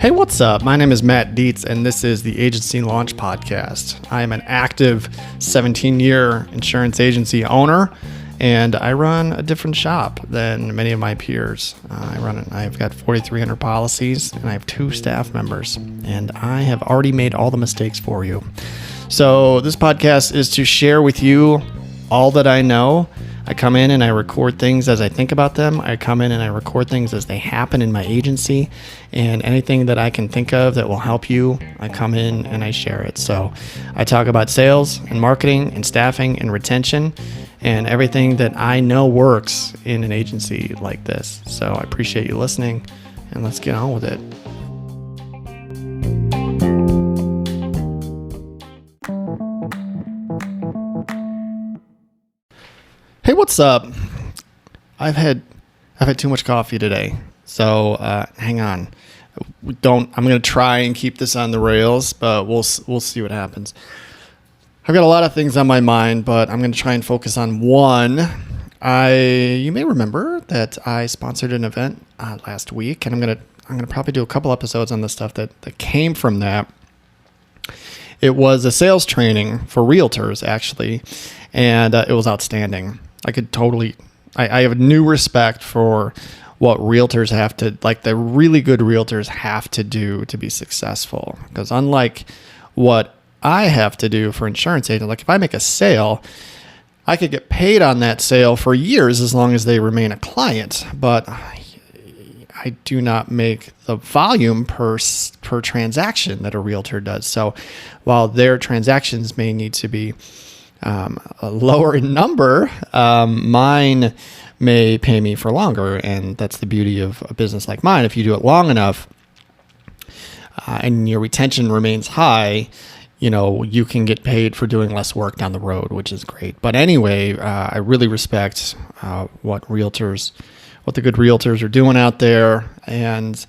Hey, what's up? My name is Matt Dietz, and this is the Agency Launch Podcast. I am an active 17-year insurance agency owner, and I run a different shop than many of my peers. I've got 4,300 policies, and I have 2 staff members, and I have already made all the mistakes for you. So this podcast is to share with you all that I know. I come in and I record things as I think about them. I come in and I record things as they happen in my agency, and anything that I can think of that will help you, I come in and I share it. So I talk about sales and marketing and staffing and retention and everything that I know works in an agency like this. So I appreciate you listening, and let's get on with it. Hey, what's up? I've had too much coffee today, so hang on. I'm going to try and keep this on the rails, but we'll see what happens. I've got a lot of things on my mind, but I'm going to try and focus on one. You may remember that I sponsored an event last week, and I'm going to probably do a couple episodes on the stuff that came from that. It was a sales training for realtors, actually, and it was outstanding. I have new respect for what realtors have to, like the really good realtors have to do to be successful. Because unlike what I have to do for insurance agents, like if I make a sale, I could get paid on that sale for years as long as they remain a client. But I do not make the volume per transaction that a realtor does. So while their transactions may need to be a lower in number, mine may pay me for longer, and that's the beauty of a business like mine. If you do it long enough and your retention remains high, you can get paid for doing less work down the road, which is great. But anyway, I really respect what the good realtors are doing out there, and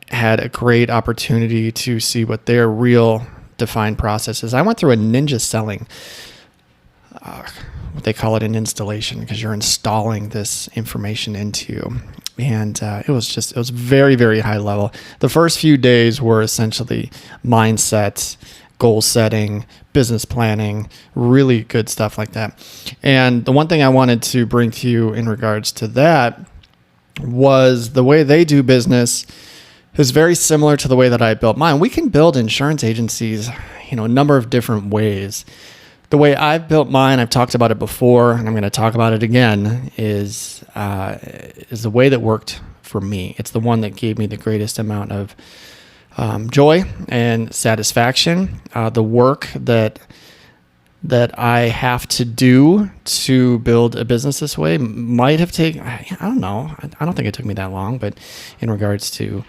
had a great opportunity to see what their real defined processes. I went through a ninja selling, what they call it, an installation, because you're installing this information into you. And it was very, very high level. The first few days were essentially mindset, goal setting, business planning, really good stuff like that. And the one thing I wanted to bring to you in regards to that was the way they do business is very similar to the way that I built mine. We can build insurance agencies, a number of different ways. The way I've built mine, I've talked about it before, and I'm going to talk about it again, is the way that worked for me. It's the one that gave me the greatest amount of joy and satisfaction. The work that I have to do to build a business this way might have taken, I don't know. I don't think it took me that long, but in regards to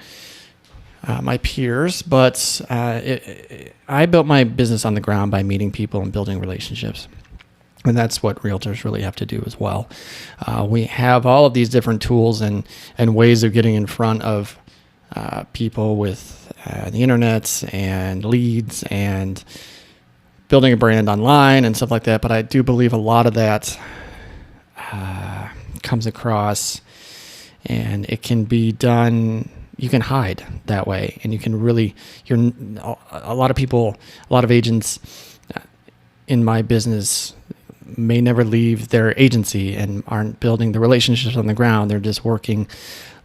my peers, but I built my business on the ground by meeting people and building relationships. And that's what realtors really have to do as well. We have all of these different tools and ways of getting in front of people with the internet and leads and building a brand online and stuff like that. But I do believe a lot of that comes across, and it can be done. You can hide that way, and you can really, a lot of agents in my business may never leave their agency and aren't building the relationships on the ground. They're just working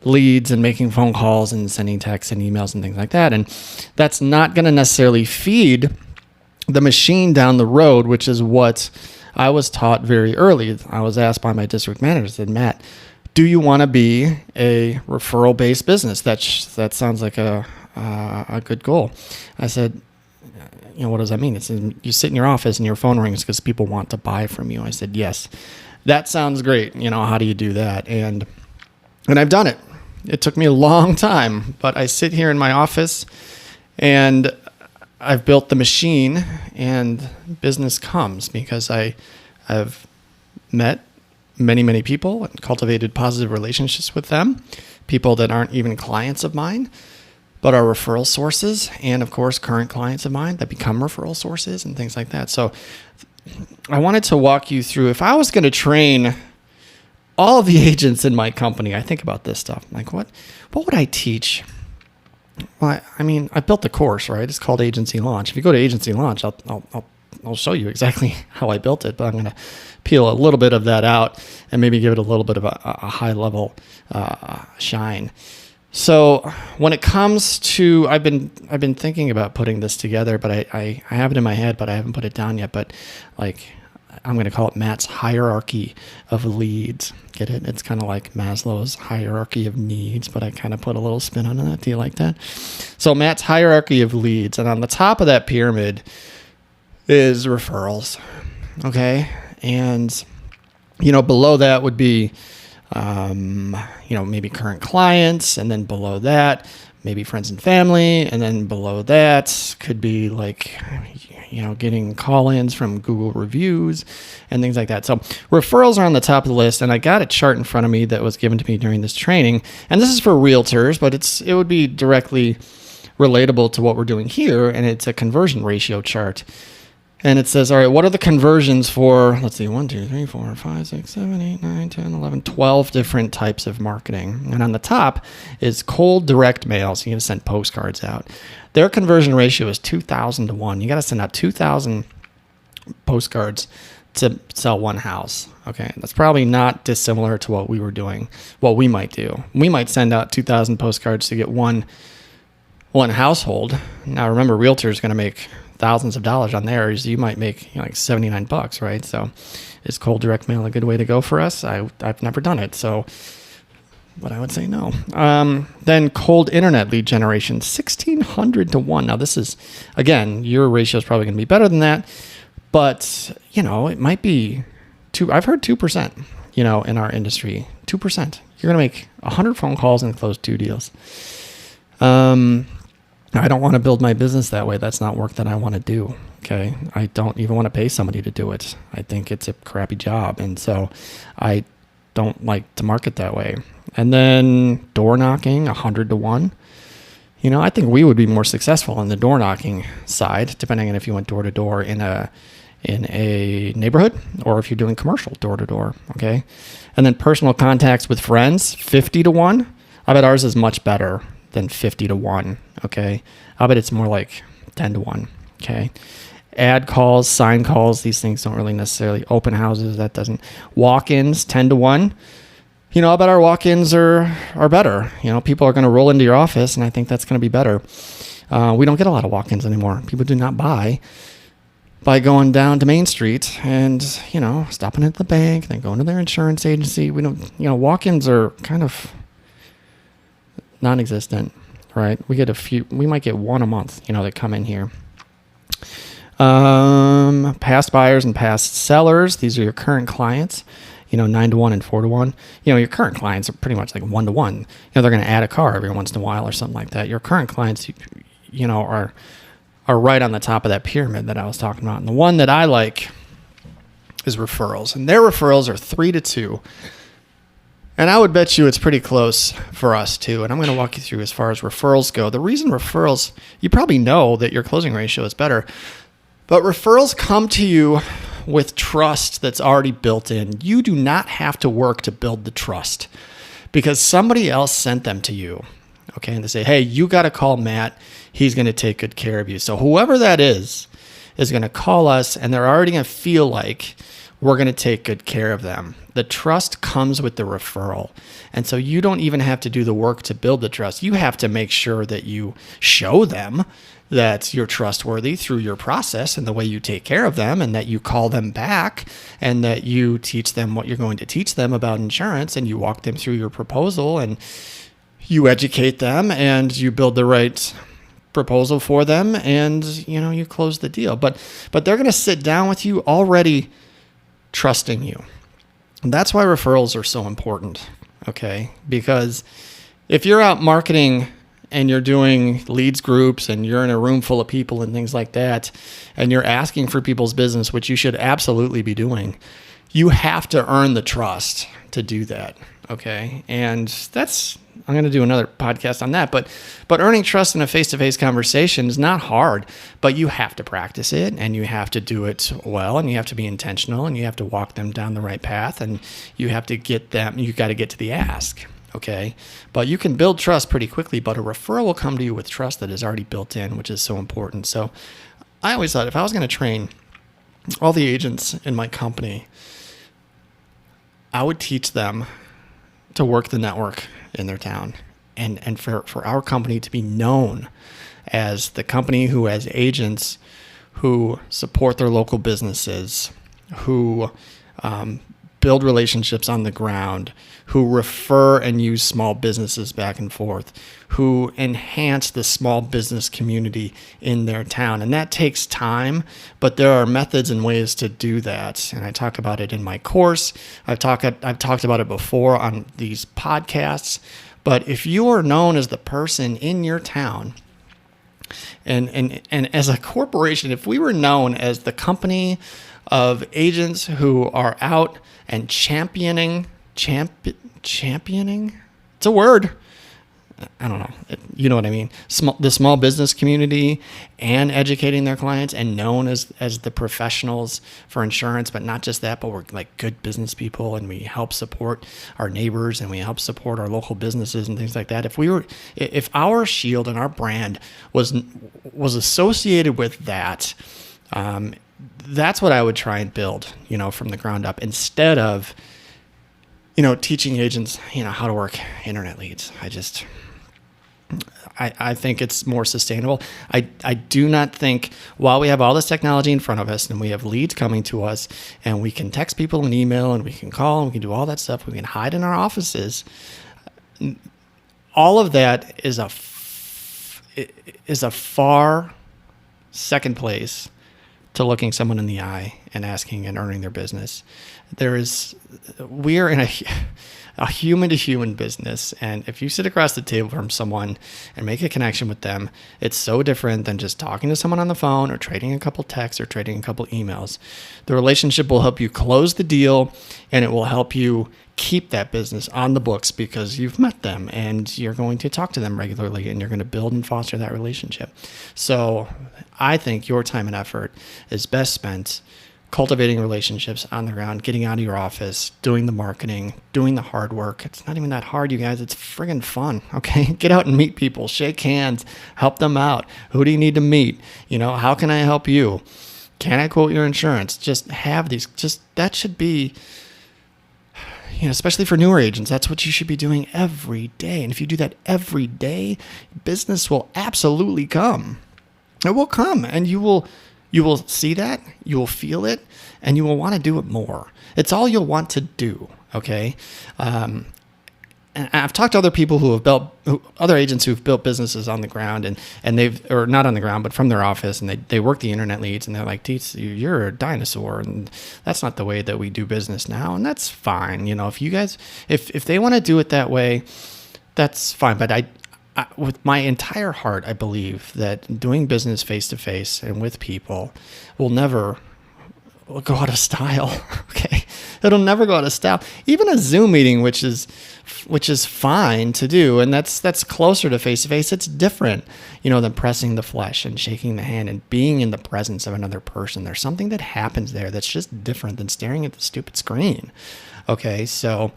leads and making phone calls and sending texts and emails and things like that. And that's not going to necessarily feed the machine down the road, which is what I was taught very early. I was asked by my district manager, said, Matt, do you want to be a referral-based business? That sounds like a good goal. I said, what does that mean? It says you sit in your office and your phone rings because people want to buy from you. I said, yes, that sounds great. How do you do that? And I've done it. It took me a long time, but I sit here in my office and I've built the machine, and business comes because I've met many, many people and cultivated positive relationships with them, people that aren't even clients of mine, but are referral sources, and of course, current clients of mine that become referral sources and things like that. So I wanted to walk you through, if I was going to train all of the agents in my company, I think about this stuff. I'm like, what would I teach? Well, I mean, I built the course, right? It's called Agency Launch. If you go to Agency Launch, I'll show you exactly how I built it, but I'm going to peel a little bit of that out and maybe give it a little bit of a high level shine. So when it comes to, I've been thinking about putting this together, but I have it in my head, but I haven't put it down yet. But like, I'm going to call it Matt's hierarchy of leads. Get it? It's kind of like Maslow's hierarchy of needs, but I kind of put a little spin on that. Do you like that? So Matt's hierarchy of leads, and on the top of that pyramid is referrals. Okay. And, below that would be, maybe current clients. And then below that, maybe friends and family. And then below that could be like, getting call-ins from Google reviews and things like that. So referrals are on the top of the list. And I got a chart in front of me that was given to me during this training. And this is for realtors, but it would be directly relatable to what we're doing here. And it's a conversion ratio chart. And it says, all right, what are the conversions for, let's see, 1, 2, 3, 4, 5, 6, 7, 8, 9, 10, 11, 12 different types of marketing. And on the top is cold direct mail. So you got to send postcards out. Their conversion ratio is 2,000 to 1. You got to send out 2,000 postcards to sell one house. Okay. That's probably not dissimilar to what we were doing, what we might do. We might send out 2,000 postcards to get one household. Now remember, realtor is going to make thousands of dollars on theirs. You might make like $79, right? So is cold direct mail a good way to go for us? I've never done it, so but I would say no. Then cold internet lead generation, 1,600 to 1. Now this is, again, your ratio is probably going to be better than that, but it might be I've heard 2%, in our industry, 2%. You're going to make 100 phone calls and close 2 deals. I don't want to build my business that way. That's not work that I want to do. Okay. I don't even want to pay somebody to do it. I think it's a crappy job. And so I don't like to market that way. And then door knocking, 100 to 1. I think we would be more successful in the door knocking side, depending on if you went door to door in a neighborhood or if you're doing commercial door to door. Okay. And then personal contacts with friends, 50 to 1. I bet ours is much better than 50 to 1. Okay. I bet it's more like 10 to 1. Okay. Ad calls, sign calls, these things don't really necessarily, open houses, that doesn't. Walk-ins, 10 to 1. I bet our walk-ins are better. People are going to roll into your office, and I think that's going to be better. We don't get a lot of walk-ins anymore. People do not buy by going down to Main Street and, stopping at the bank, then going to their insurance agency. We don't, walk-ins are kind of non-existent, right? We might get one a month, that come in here. Past buyers and past sellers. These are your current clients, 9 to 1 and 4 to 1. Your current clients are pretty much like 1 to 1. They're going to add a car every once in a while or something like that. Your current clients, are right on the top of that pyramid that I was talking about. And the one that I like is referrals, and their referrals are 3 to 2. And I would bet you it's pretty close for us too. And I'm going to walk you through as far as referrals go. The reason referrals, you probably know that your closing ratio is better, but referrals come to you with trust that's already built in. You do not have to work to build the trust because somebody else sent them to you. Okay. And they say, hey, you got to call Matt. He's going to take good care of you. So whoever that is going to call us, and they're already going to feel like we're going to take good care of them. The trust comes with the referral. And so you don't even have to do the work to build the trust. You have to make sure that you show them that you're trustworthy through your process and the way you take care of them, and that you call them back, and that you teach them what you're going to teach them about insurance, and you walk them through your proposal, and you educate them, and you build the right proposal for them, and you close the deal. But they're going to sit down with you already trusting you. And that's why referrals are so important, okay? Because if you're out marketing and you're doing leads groups and you're in a room full of people and things like that, and you're asking for people's business, which you should absolutely be doing, you have to earn the trust to do that, Okay. And I'm going to do another podcast on that, but earning trust in a face-to-face conversation is not hard, but you have to practice it and you have to do it well and you have to be intentional and you have to walk them down the right path and you got to get to the ask. Okay. But you can build trust pretty quickly, but a referral will come to you with trust that is already built in, which is so important. So I always thought if I was going to train all the agents in my company, I would teach them to work the network in their town and for our company to be known as the company who has agents who support their local businesses, who build relationships on the ground, who refer and use small businesses back and forth, who enhance the small business community in their town. And that takes time, but there are methods and ways to do that. And I talk about it in my course. I've talked about it before on these podcasts. But if you are known as the person in your town, and as a corporation, if we were known as the company of agents who are out and championing, it's a word. I don't know. You know what I mean? The small business community and educating their clients and known as the professionals for insurance, but not just that, but we're like good business people and we help support our neighbors and we help support our local businesses and things like that. If our shield and our brand was associated with that, that's what I would try and build, from the ground up instead of, teaching agents, how to work internet leads. I think it's more sustainable. I do not think while we have all this technology in front of us and we have leads coming to us and we can text people and email and we can call and we can do all that stuff, we can hide in our offices. All of that is a far second place to looking someone in the eye and asking and earning their business. We are in a human-to-human business, and if you sit across the table from someone and make a connection with them, it's so different than just talking to someone on the phone or trading a couple texts or trading a couple emails. The relationship will help you close the deal, and it will help you keep that business on the books because you've met them and you're going to talk to them regularly and you're going to build and foster that relationship. So I think your time and effort is best spent cultivating relationships on the ground, getting out of your office, doing the marketing, doing the hard work. It's not even that hard, you guys. It's friggin' fun, okay? Get out and meet people, shake hands, help them out. Who do you need to meet? How can I help you? Can I quote your insurance? Just have these, that should be, especially for newer agents, that's what you should be doing every day. And if you do that every day, business will absolutely come. It will come, and you will see that, you will feel it, and you will want to do it more. It's all you'll want to do, okay? And I've talked to other people other agents who've built businesses on the ground, and or not on the ground, but from their office, and they work the internet leads, and they're like, Dietz, you're a dinosaur, and that's not the way that we do business now, and that's fine. If you guys, if they want to do it that way, that's fine, but I with my entire heart, I believe that doing business face-to-face and with people will never go out of style. Okay. It'll never go out of style. Even a Zoom meeting, which is fine to do. And that's closer to face-to-face. It's different, than pressing the flesh and shaking the hand and being in the presence of another person. There's something that happens there that's just different than staring at the stupid screen. Okay. So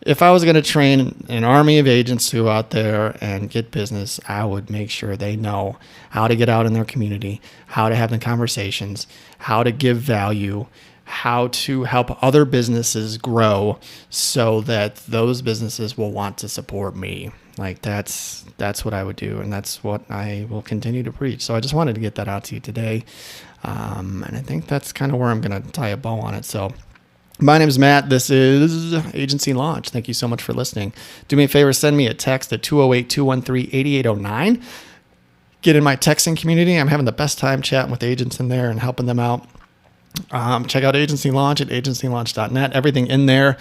if I was going to train an army of agents who out there and get business, I would make sure they know how to get out in their community, how to have the conversations, how to give value, how to help other businesses grow so that those businesses will want to support me. Like that's what I would do. And that's what I will continue to preach. So I just wanted to get that out to you today. And I think that's kind of where I'm going to tie a bow on it. So my name is Matt. This is Agency Launch. Thank you so much for listening. Do me a favor, send me a text at 208-213-8809. Get in my texting community. I'm having the best time chatting with agents in there and helping them out. Check out Agency Launch at agencylaunch.net. Everything in there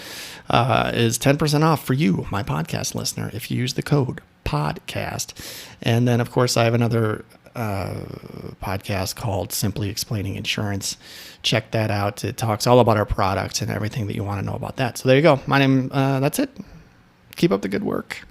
is 10% off for you, my podcast listener, if you use the code PODCAST. And then, of course, I have another podcast called Simply Explaining Insurance. Check that out. It talks all about our products and everything that you want to know about that. So there you go. My name, that's it. keep up the good work.